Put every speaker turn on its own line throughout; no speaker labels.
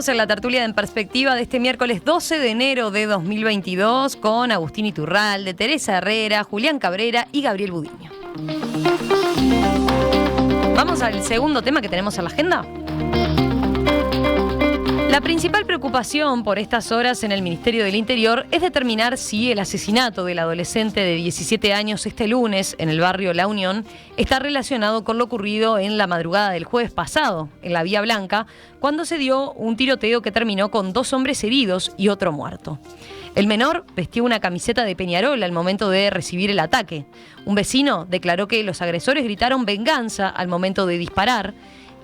Seguimos en la tertulia En Perspectiva de este miércoles 12 de enero de 2022 con Agustín Iturralde, Teresa Herrera, Julián Cabrera y Gabriel Budiño. Vamos al segundo tema que tenemos en la agenda. La principal preocupación por estas horas en el Ministerio del Interior es determinar si el asesinato del adolescente de 17 años este lunes en el barrio La Unión está relacionado con lo ocurrido en la madrugada del jueves pasado en la Vía Blanca, cuando se dio un tiroteo que terminó con 2 hombres heridos y otro muerto. El menor vestía una camiseta de Peñarol al momento de recibir el ataque. Un vecino declaró que los agresores gritaron venganza al momento de disparar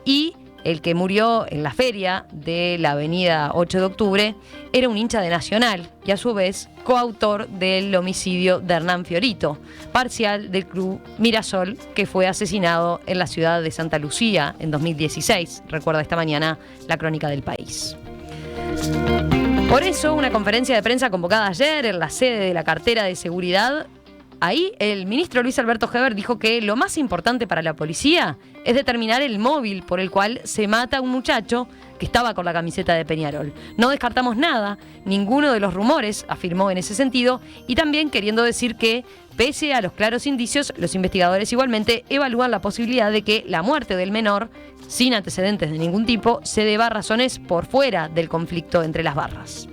y el que murió en la feria de la avenida 8 de octubre era un hincha de Nacional y a su vez coautor del homicidio de Hernán Fiorito, parcial del club Mirasol, que fue asesinado en la ciudad de Santa Lucía en 2016. Recuerda esta mañana la Crónica del País. Por eso, una conferencia de prensa convocada ayer en la sede de la cartera de seguridad, ahí el ministro Luis Alberto Heber dijo que lo más importante para la policía es determinar el móvil por el cual se mata a un muchacho que estaba con la camiseta de Peñarol. No descartamos nada, ninguno de los rumores, afirmó en ese sentido, y también queriendo decir que, pese a los claros indicios, los investigadores igualmente evalúan la posibilidad de que la muerte del menor, sin antecedentes de ningún tipo, se deba a razones por fuera del conflicto entre las barras.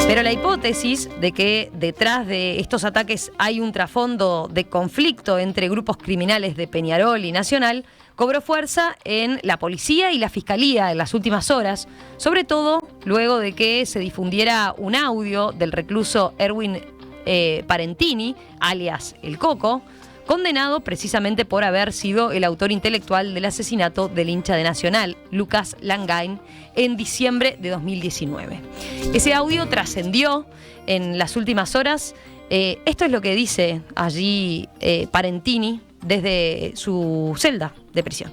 Pero la hipótesis de que detrás de estos ataques hay un trasfondo de conflicto entre grupos criminales de Peñarol y Nacional cobró fuerza en la policía y la fiscalía en las últimas horas, sobre todo luego de que se difundiera un audio del recluso Erwin Parentini, alias El Coco, condenado precisamente por haber sido el autor intelectual del asesinato del hincha de Nacional, Lucas Langain, en diciembre de 2019. Ese audio trascendió en las últimas horas. Esto es lo que dice allí Parentini desde su celda de prisión.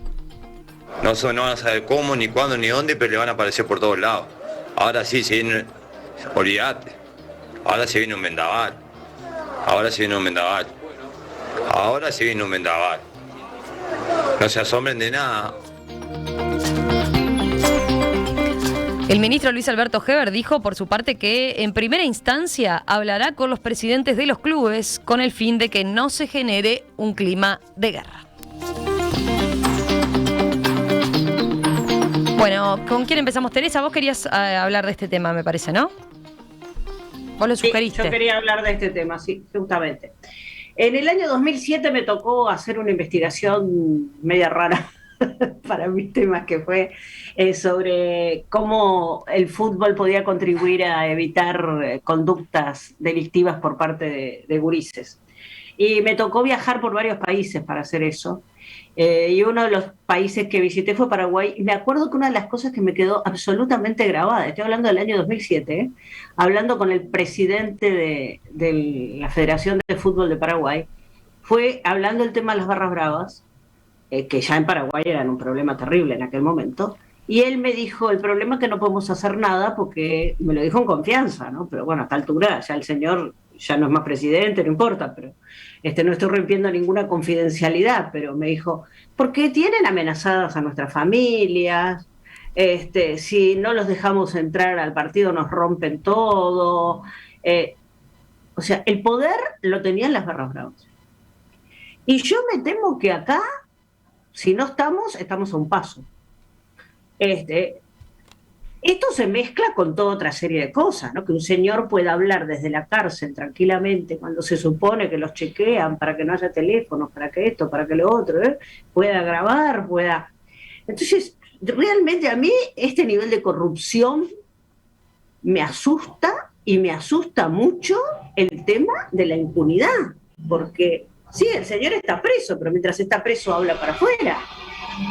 No van a saber cómo, ni cuándo, ni dónde, pero le van a aparecer por todos lados. Ahora sí, se viene, olvídate. Ahora se viene un vendaval. Ahora se viene un vendaval. Ahora se viene un vendaval. No se asombren de nada.
El ministro Luis Alberto Heber dijo por su parte que en primera instancia hablará con los presidentes de los clubes con el fin de que no se genere un clima de guerra. Bueno, ¿con quién empezamos? Teresa, vos querías hablar de este tema, me parece, ¿no? Vos lo sugeriste.
Sí, yo quería hablar de este tema, sí, justamente. En el año 2007 me tocó hacer una investigación media rara para mis temas, que fue sobre cómo el fútbol podía contribuir a evitar conductas delictivas por parte de gurises. Y me tocó viajar por varios países para hacer eso. Y uno de los países que visité fue Paraguay. Y me acuerdo que una de las cosas que me quedó absolutamente grabada, estoy hablando del año 2007, hablando con el presidente de la Federación de Fútbol de Paraguay, fue hablando del tema de las barras bravas, que ya en Paraguay eran un problema terrible en aquel momento, y él me dijo, el problema es que no podemos hacer nada, porque me lo dijo en confianza, ¿no? Pero bueno, a esta altura ya el señor ya no es más presidente, no importa, pero no estoy rompiendo ninguna confidencialidad, pero me dijo, porque tienen amenazadas a nuestras familias, si no los dejamos entrar al partido nos rompen todo, o sea, el poder lo tenían las barras bravas. Y yo me temo que acá, si no estamos a un paso. Esto se mezcla con toda otra serie de cosas, ¿no? Que un señor pueda hablar desde la cárcel tranquilamente cuando se supone que los chequean para que no haya teléfonos, para que esto, para que lo otro, pueda grabar, pueda... Entonces, realmente a mí este nivel de corrupción me asusta, y me asusta mucho el tema de la impunidad, porque sí, el señor está preso, pero mientras está preso habla para afuera.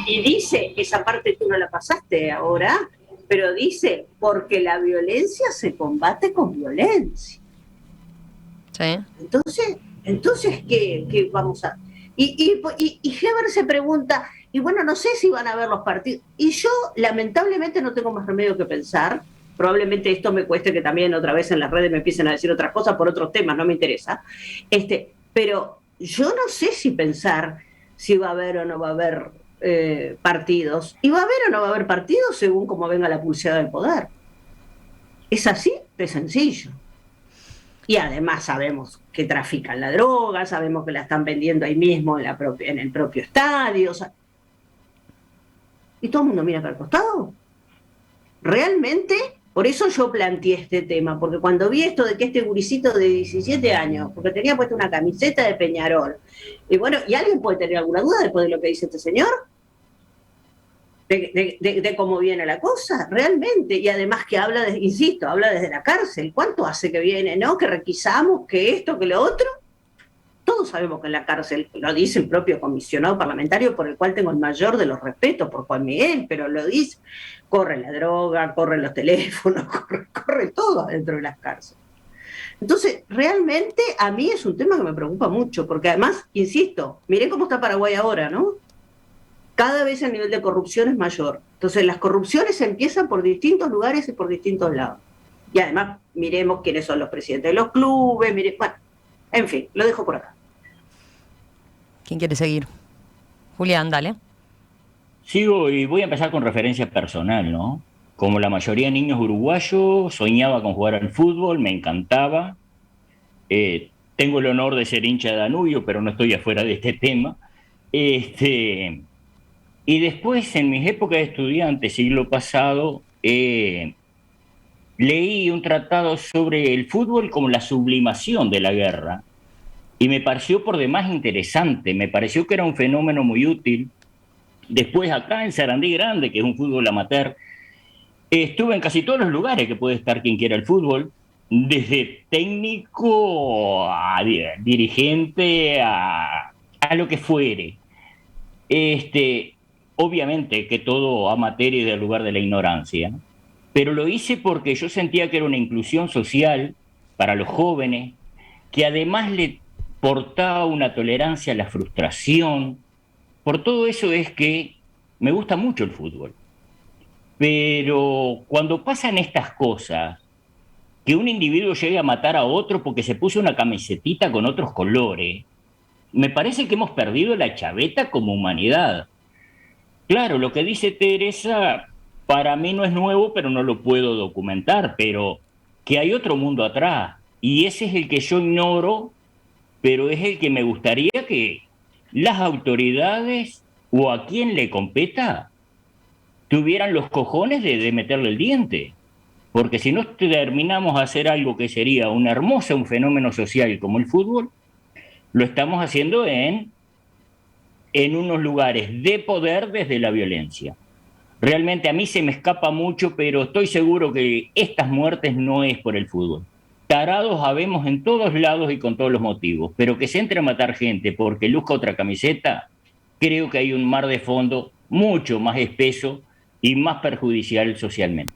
Y dice, esa parte tú no la pasaste ahora, pero dice, porque la violencia se combate con violencia.
Sí.
Entonces ¿qué vamos a...? Y Heber se pregunta, y bueno, no sé si van a ver los partidos. Y yo, lamentablemente, no tengo más remedio que pensar. Probablemente esto me cueste que también otra vez en las redes me empiecen a decir otras cosas por otros temas, no me interesa. Pero yo no sé si pensar si va a haber o no va a haber partidos. ¿Y va a haber o no va a haber partidos según cómo venga la pulseada del poder? Es así de sencillo. Y además sabemos que trafican la droga, sabemos que la están vendiendo ahí mismo en el propio estadio. O sea, y todo el mundo mira para el costado. Realmente, por eso yo planteé este tema, porque cuando vi esto de que este gurisito de 17 años, porque tenía puesta una camiseta de Peñarol, y bueno, ¿y alguien puede tener alguna duda después de lo que dice este señor? De cómo viene la cosa, realmente, y además que habla, insisto, habla desde la cárcel. ¿Cuánto hace que viene, no? Que requisamos, que esto, que lo otro. Todos sabemos que en la cárcel, lo dice el propio comisionado parlamentario, por el cual tengo el mayor de los respetos por Juan Miguel, pero lo dice, corre la droga, corren los teléfonos, corre todo adentro de las cárceles. Entonces, realmente a mí es un tema que me preocupa mucho, porque además, insisto, miren cómo está Paraguay ahora, ¿no? Cada vez el nivel de corrupción es mayor. Entonces, las corrupciones empiezan por distintos lugares y por distintos lados. Y además, miremos quiénes son los presidentes de los clubes, bueno, en fin, lo dejo por acá.
¿Quién quiere seguir? Julián, dale.
Sigo y voy a empezar con referencia personal, ¿no? Como la mayoría de niños uruguayos, soñaba con jugar al fútbol, me encantaba. Tengo el honor de ser hincha de Danubio, pero no estoy afuera de este tema. Y después, en mis épocas de estudiante, siglo pasado, leí un tratado sobre el fútbol como la sublimación de la guerra. Y me pareció por demás interesante, me pareció que era un fenómeno muy útil. Después acá en Sarandí Grande, que es un fútbol amateur, estuve en casi todos los lugares que puede estar quien quiera el fútbol, desde técnico a dirigente a lo que fuere. Obviamente que todo amateur y del lugar de la ignorancia, pero lo hice porque yo sentía que era una inclusión social para los jóvenes, que además le portaba una tolerancia a la frustración. Por todo eso es que me gusta mucho el fútbol. Pero cuando pasan estas cosas, que un individuo llegue a matar a otro porque se puso una camisetita con otros colores, me parece que hemos perdido la chaveta como humanidad. Claro, lo que dice Teresa para mí no es nuevo, pero no lo puedo documentar, pero que hay otro mundo atrás, y ese es el que yo ignoro, pero es el que me gustaría que las autoridades o a quien le competa tuvieran los cojones de meterle el diente. Porque si no terminamos a hacer algo que sería un fenómeno social como el fútbol, lo estamos haciendo en unos lugares de poder desde la violencia. Realmente a mí se me escapa mucho, pero estoy seguro que estas muertes no es por el fútbol. Tarados habemos en todos lados y con todos los motivos, pero que se entre a matar gente porque luzca otra camiseta, creo que hay un mar de fondo mucho más espeso y más perjudicial socialmente.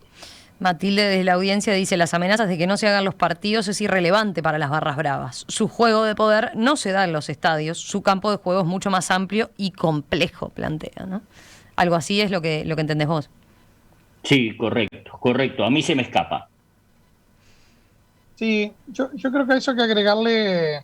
Matilde desde la audiencia dice: las amenazas de que no se hagan los partidos es irrelevante para las barras bravas. Su juego de poder no se da en los estadios, su campo de juego es mucho más amplio y complejo, plantea, ¿no? Algo así es lo que entendés vos.
Sí, correcto. A mí se me escapa.
Sí, yo creo que a eso hay que agregarle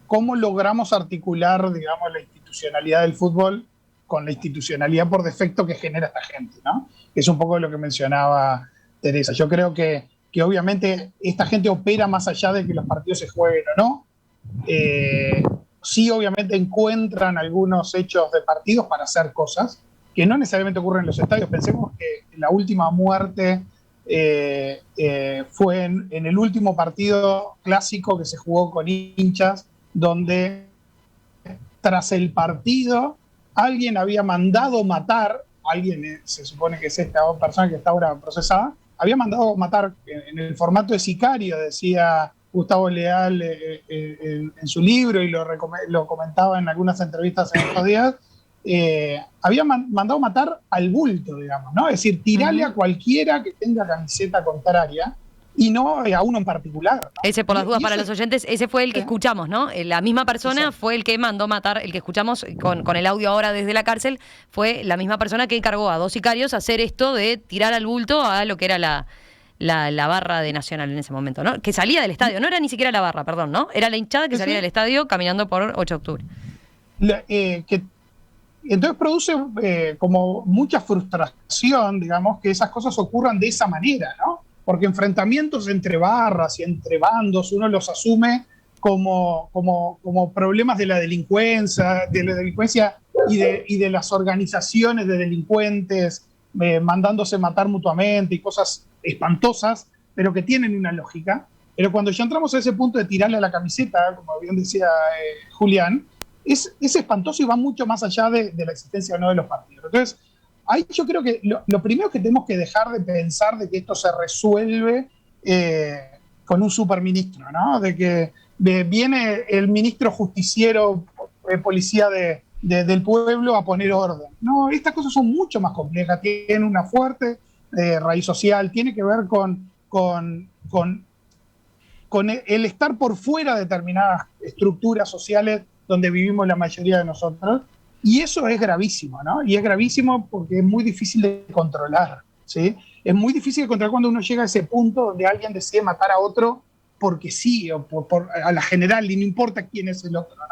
cómo logramos articular, digamos, la institucionalidad del fútbol con la institucionalidad por defecto que genera esta gente, ¿no? Es un poco lo que mencionaba Teresa. Yo creo que obviamente esta gente opera más allá de que los partidos se jueguen o no. Sí, obviamente encuentran algunos hechos de partidos para hacer cosas que no necesariamente ocurren en los estadios. Pensemos que la última muerte fue en el último partido clásico que se jugó con hinchas, donde tras el partido alguien había mandado matar, se supone que es esta persona que está ahora procesada, había mandado matar en el formato de sicario, decía Gustavo Leal en su libro, y lo comentaba en algunas entrevistas en estos días. Había mandado matar al bulto, digamos, ¿no? Es decir, tirarle a cualquiera que tenga camiseta contraria y no a uno en particular, ¿no?
Ese, por las dudas para los oyentes, ese fue el que escuchamos, ¿no? La misma persona fue el que mandó matar, el que escuchamos con el audio ahora desde la cárcel, fue la misma persona que encargó a dos sicarios a hacer esto de tirar al bulto a lo que era la barra de Nacional en ese momento, ¿no? Que salía del estadio, no era ni siquiera la barra, perdón, ¿no? Era la hinchada que salía del estadio caminando por 8 de octubre.
entonces produce como mucha frustración, digamos, que esas cosas ocurran de esa manera, ¿no? Porque enfrentamientos entre barras y entre bandos uno los asume como problemas de la delincuencia y de las organizaciones de delincuentes mandándose matar mutuamente y cosas espantosas, pero que tienen una lógica. Pero cuando ya entramos a ese punto de tirarle a la camiseta, como bien decía Julián, es espantoso y va mucho más allá de la existencia o no de los partidos. Entonces, ahí yo creo que lo primero que tenemos que dejar de pensar de que esto se resuelve con un superministro, ¿no? De que viene el ministro justiciero, policía del pueblo a poner orden. No, estas cosas son mucho más complejas, tienen una fuerte raíz social, tiene que ver con el estar por fuera de determinadas estructuras sociales donde vivimos la mayoría de nosotros, y eso es gravísimo, ¿no? Y es gravísimo porque es muy difícil de controlar, ¿sí? Es muy difícil de controlar cuando uno llega a ese punto donde alguien decide matar a otro porque sí, o a la general, y no importa quién es el otro, ¿no?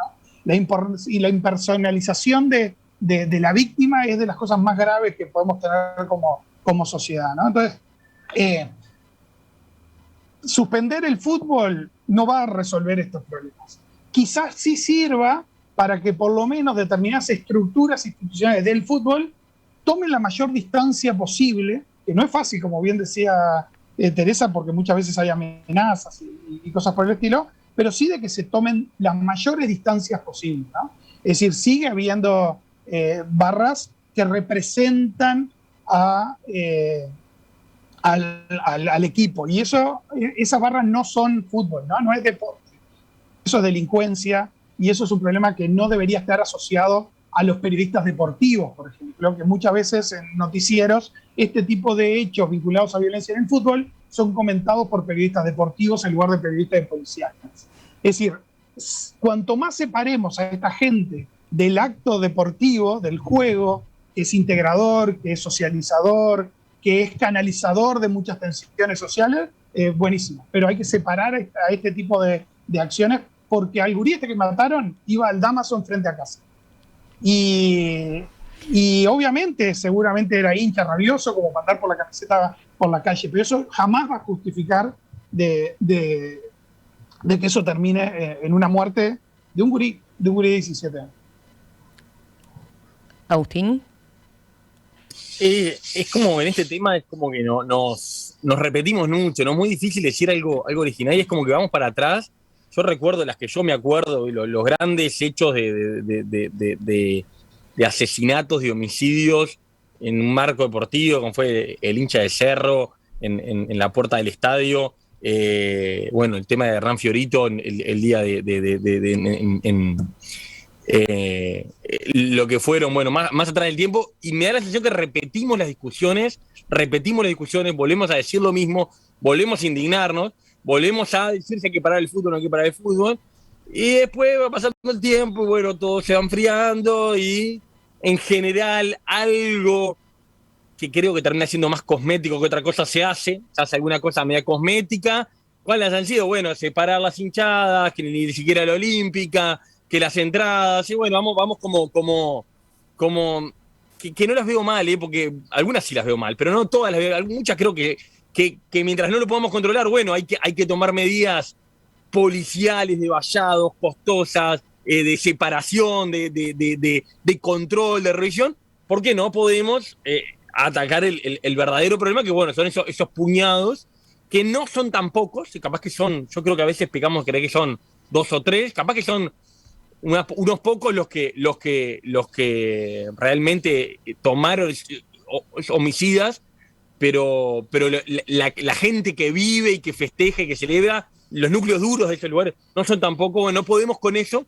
Y la impersonalización de la víctima es de las cosas más graves que podemos tener como sociedad, ¿no? Entonces, suspender el fútbol no va a resolver estos problemas. Quizás sí sirva para que por lo menos determinadas estructuras institucionales del fútbol tomen la mayor distancia posible, que no es fácil, como bien decía Teresa, porque muchas veces hay amenazas y cosas por el estilo, pero sí de que se tomen las mayores distancias posibles, ¿no? Es decir, sigue habiendo barras que representan al equipo, y esas barras no son fútbol, no es deporte. Eso es delincuencia, y eso es un problema que no debería estar asociado a los periodistas deportivos, por ejemplo, que muchas veces en noticieros este tipo de hechos vinculados a violencia en el fútbol son comentados por periodistas deportivos en lugar de periodistas policiales. Es decir, cuanto más separemos a esta gente del acto deportivo, del juego, que es integrador, que es socializador, que es canalizador de muchas tensiones sociales, buenísimo. Pero hay que separar a este tipo de acciones, porque al gurí que mataron iba al Damaso frente a casa. Y obviamente, seguramente era hincha rabioso como para andar por la camiseta por la calle, pero eso jamás va a justificar de que eso termine en una muerte de un gurí de 17 años.
Agustín.
Es como en este tema, es como que nos repetimos mucho, ¿no? Es muy difícil decir algo original y es como que vamos para atrás. Yo recuerdo las que yo me acuerdo, los grandes hechos de asesinatos, de homicidios en un marco deportivo, como fue el hincha de Cerro en la puerta del estadio. Bueno, el tema de Hernán Fiorito el día lo que fueron, bueno, más atrás del tiempo, y me da la sensación que repetimos las discusiones, volvemos a decir lo mismo, volvemos a indignarnos, volvemos a decir si hay que parar el fútbol o no hay que parar el fútbol, y después va pasando el tiempo y bueno, todo se va enfriando y en general algo que creo que termina siendo más cosmético que otra cosa se hace alguna cosa media cosmética. ¿Cuáles han sido? Bueno, separar las hinchadas, que ni siquiera la olímpica, que las entradas, y bueno, vamos como que no las veo mal, porque algunas sí las veo mal, pero no todas las veo, muchas creo que mientras no lo podamos controlar, bueno, hay que tomar medidas policiales, de vallados, costosas, de separación, de control, de revisión, porque no podemos atacar el verdadero problema, que bueno, son esos puñados, que no son tan pocos, y capaz que son, yo creo que a veces pecamos creer que son 2 o 3, capaz que son unos pocos los que realmente tomaron homicidas, pero la gente que vive y que festeja y que celebra, los núcleos duros de ese lugar no son tampoco, bueno, no podemos con eso,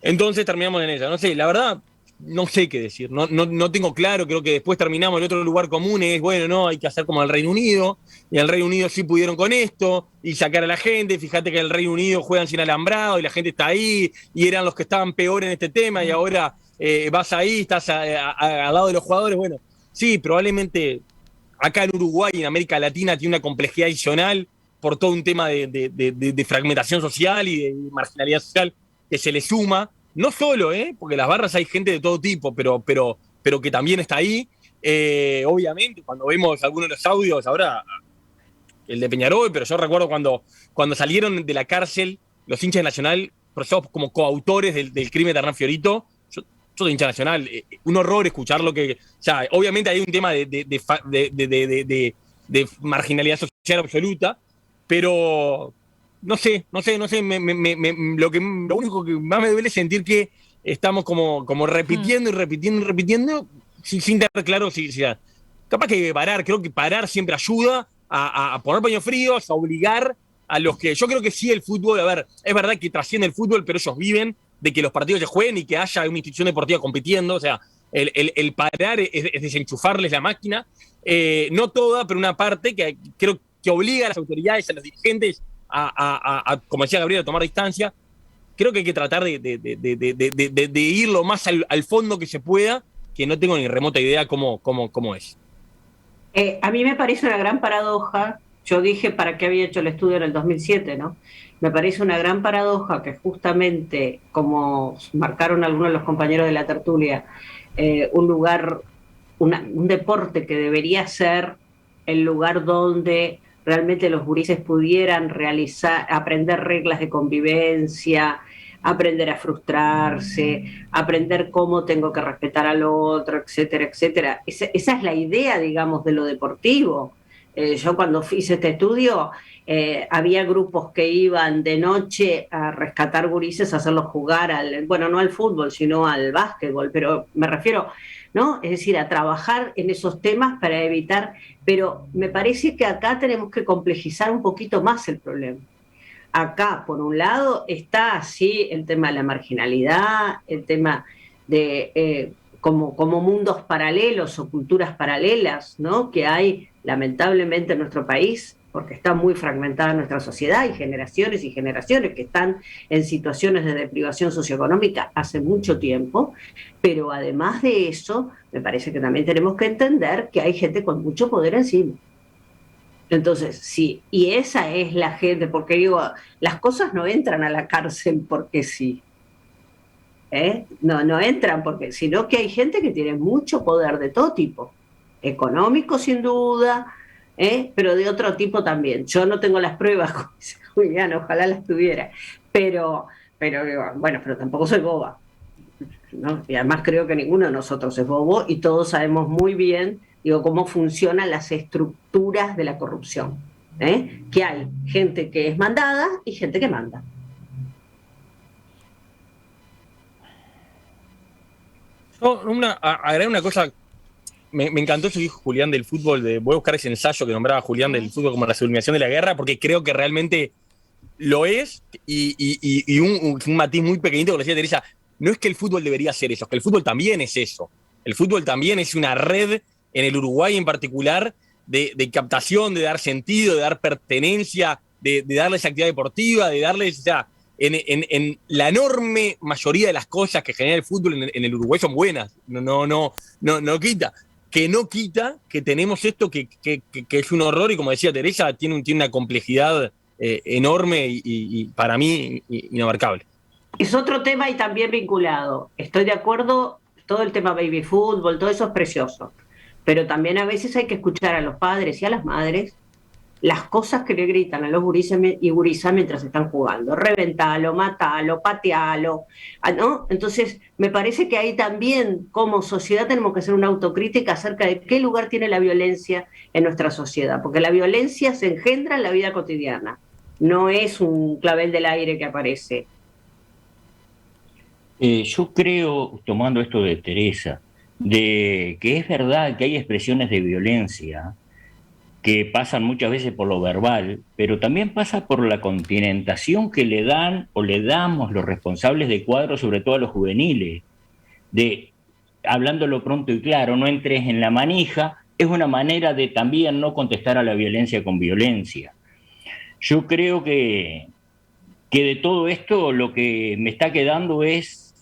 entonces terminamos en ella. No sé, la verdad, no sé qué decir, no tengo claro, creo que después terminamos en otro lugar común, es bueno, no, hay que hacer como el Reino Unido, y el Reino Unido sí pudieron con esto, y sacar a la gente, fíjate que en el Reino Unido juegan sin alambrado, y la gente está ahí, y eran los que estaban peor en este tema, y ahora vas ahí, estás al lado de los jugadores, bueno, sí, probablemente acá en Uruguay y en América Latina tiene una complejidad adicional por todo un tema de fragmentación social y de marginalidad social que se le suma, no solo, porque las barras hay gente de todo tipo, pero que también está ahí. Obviamente, cuando vemos algunos de los audios, ahora el de Peñarol, pero yo recuerdo cuando salieron de la cárcel los hinchas de Nacional, procesados como coautores del crimen de Hernán Fiorito. Yo soy hincha Nacional, un horror escuchar lo que... O sea, obviamente hay un tema de marginalidad social absoluta, pero no sé, lo único que más me duele es sentir que estamos como repitiendo y repitiendo, sin tener claro si capaz que hay que parar. Creo que parar siempre ayuda a poner paños fríos, a obligar a los que... Yo creo que sí, el fútbol, a ver, es verdad que trasciende el fútbol, pero ellos viven de que los partidos se jueguen y que haya una institución deportiva compitiendo. O sea, el parar es desenchufarles la máquina. No toda, pero una parte que creo que obliga a las autoridades, a los dirigentes a como decía Gabriel, a tomar distancia. Creo que hay que tratar de ir lo más al fondo que se pueda, que no tengo ni remota idea cómo es.
A mí me parece una gran paradoja. Yo dije para qué había hecho el estudio en el 2007, ¿no? Me parece una gran paradoja que justamente, como marcaron algunos de los compañeros de la tertulia, un lugar, un deporte que debería ser el lugar donde realmente los gurises pudieran aprender reglas de convivencia, aprender a frustrarse, aprender cómo tengo que respetar al otro, etcétera, etcétera. Esa es la idea, digamos, de lo deportivo. Yo cuando hice este estudio, había grupos que iban de noche a rescatar gurises, a hacerlos jugar no al fútbol, sino al básquetbol, pero me refiero, ¿no? Es decir, a trabajar en esos temas para evitar, pero me parece que acá tenemos que complejizar un poquito más el problema. Acá, por un lado, está así el tema de la marginalidad, el tema de como mundos paralelos o culturas paralelas, ¿no? Que hay lamentablemente en nuestro país, porque está muy fragmentada nuestra sociedad, y generaciones que están en situaciones de deprivación socioeconómica hace mucho tiempo, pero además de eso, me parece que también tenemos que entender que hay gente con mucho poder encima. Entonces, sí, y esa es la gente, porque digo, las cosas no entran a la cárcel porque sí. No entran porque, sino que hay gente que tiene mucho poder de todo tipo, económico sin duda, pero de otro tipo también. Yo no tengo las pruebas, como dice Julián, ojalá las tuviera, pero bueno, pero tampoco soy boba, ¿no? Y además creo que ninguno de nosotros es bobo y todos sabemos muy bien, cómo funcionan las estructuras de la corrupción, que hay gente que es mandada y gente que manda.
Agregar una cosa, me encantó eso que dijo Julián del fútbol, voy a buscar ese ensayo que nombraba Julián del fútbol como la sublimación de la guerra, porque creo que realmente lo es, y un matiz muy pequeñito que lo decía Teresa, no es que el fútbol debería ser eso, es que el fútbol también es eso. El fútbol también es una red, en el Uruguay en particular, de captación, de dar sentido, de dar pertenencia, de darles actividad deportiva, de darles... O sea, en la enorme mayoría de las cosas que genera el fútbol en el Uruguay son buenas. No quita. Que no quita que tenemos esto que es un horror, y como decía Teresa, tiene una complejidad enorme y para mí inabarcable.
Es otro tema y también vinculado. Estoy de acuerdo, todo el tema baby fútbol, todo eso es precioso. Pero también a veces hay que escuchar a los padres y a las madres las cosas que le gritan a los gurises y gurisas mientras están jugando. Reventalo, matalo, patealo, ¿no? Entonces, me parece que ahí también, como sociedad, tenemos que hacer una autocrítica acerca de qué lugar tiene la violencia en nuestra sociedad. Porque la violencia se engendra en la vida cotidiana. No es un clavel del aire que aparece.
Yo creo, tomando esto de Teresa, de que es verdad que hay expresiones de violencia que pasan muchas veces por lo verbal, pero también pasa por la continentación que le dan o le damos los responsables de cuadros, sobre todo a los juveniles, de, hablándolo pronto y claro, no entres en la manija, es una manera de también no contestar a la violencia con violencia. Yo creo que de todo esto lo que me está quedando es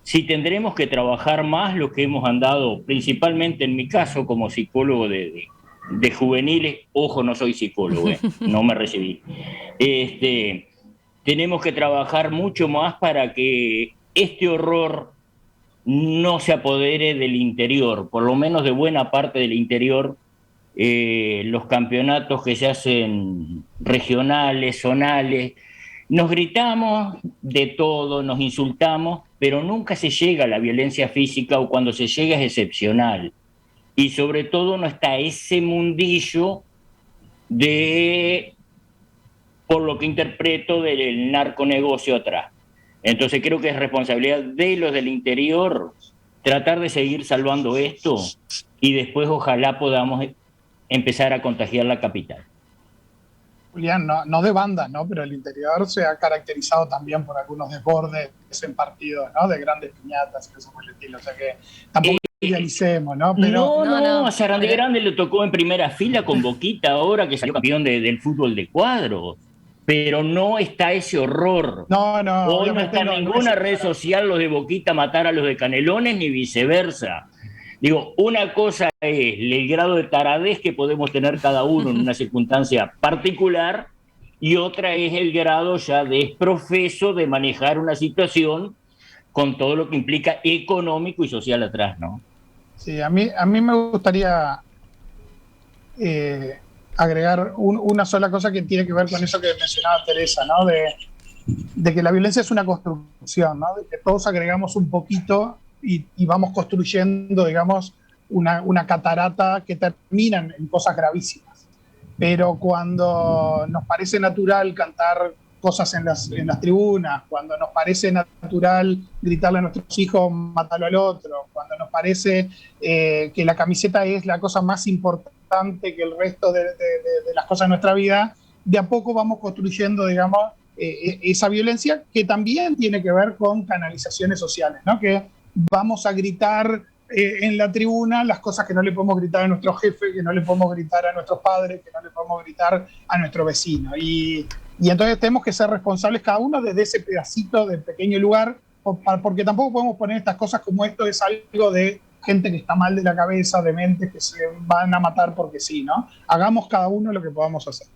si tendremos que trabajar más lo que hemos andado, principalmente en mi caso como psicólogo de juveniles, ojo, no soy psicólogo, no me recibí. Tenemos que trabajar mucho más para que este horror no se apodere del interior, por lo menos de buena parte del interior. Los campeonatos que se hacen regionales, zonales, nos gritamos de todo, nos insultamos, pero nunca se llega a la violencia física, o cuando se llega es excepcional. Y sobre todo no está ese mundillo de, por lo que interpreto, del narconegocio atrás. Entonces creo que es responsabilidad de los del interior tratar de seguir salvando esto, y después ojalá podamos empezar a contagiar la capital.
Julián, no de bandas, ¿no? Pero el interior se ha caracterizado también por algunos desbordes en partidos, ¿no? De grandes piñatas y cosas por el estilo. O sea que tampoco idealicemos, ¿no? Pero,
no, a Sarandí Grande le tocó en primera fila con Boquita ahora, que salió campeón del fútbol de cuadro. Pero no está ese horror.
No.
Hoy no está en ninguna red social los de Boquita matar a los de Canelones, ni viceversa. Digo, una cosa es el grado de taradez que podemos tener cada uno en una circunstancia particular, y otra es el grado ya desprofeso de manejar una situación con todo lo que implica económico y social atrás, ¿no?
Sí, a mí me gustaría agregar una sola cosa que tiene que ver con eso que mencionaba Teresa, ¿no? De que la violencia es una construcción, ¿no? De que todos agregamos un poquito y vamos construyendo, digamos, una catarata que termina en cosas gravísimas. Pero cuando nos parece natural cantar cosas en las tribunas, cuando nos parece natural gritarle a nuestros hijos mátalo al otro, cuando nos parece que la camiseta es la cosa más importante que el resto de las cosas de nuestra vida, de a poco vamos construyendo, digamos, esa violencia, que también tiene que ver con canalizaciones sociales, ¿no? Que vamos a gritar en la tribuna las cosas que no le podemos gritar a nuestro jefe, que no le podemos gritar a nuestros padres, que no le podemos gritar a nuestro vecino. Y entonces tenemos que ser responsables cada uno desde ese pedacito de pequeño lugar, porque tampoco podemos poner estas cosas como esto es algo de gente que está mal de la cabeza, de mentes que se van a matar porque sí, ¿no? Hagamos cada uno lo que podamos hacer.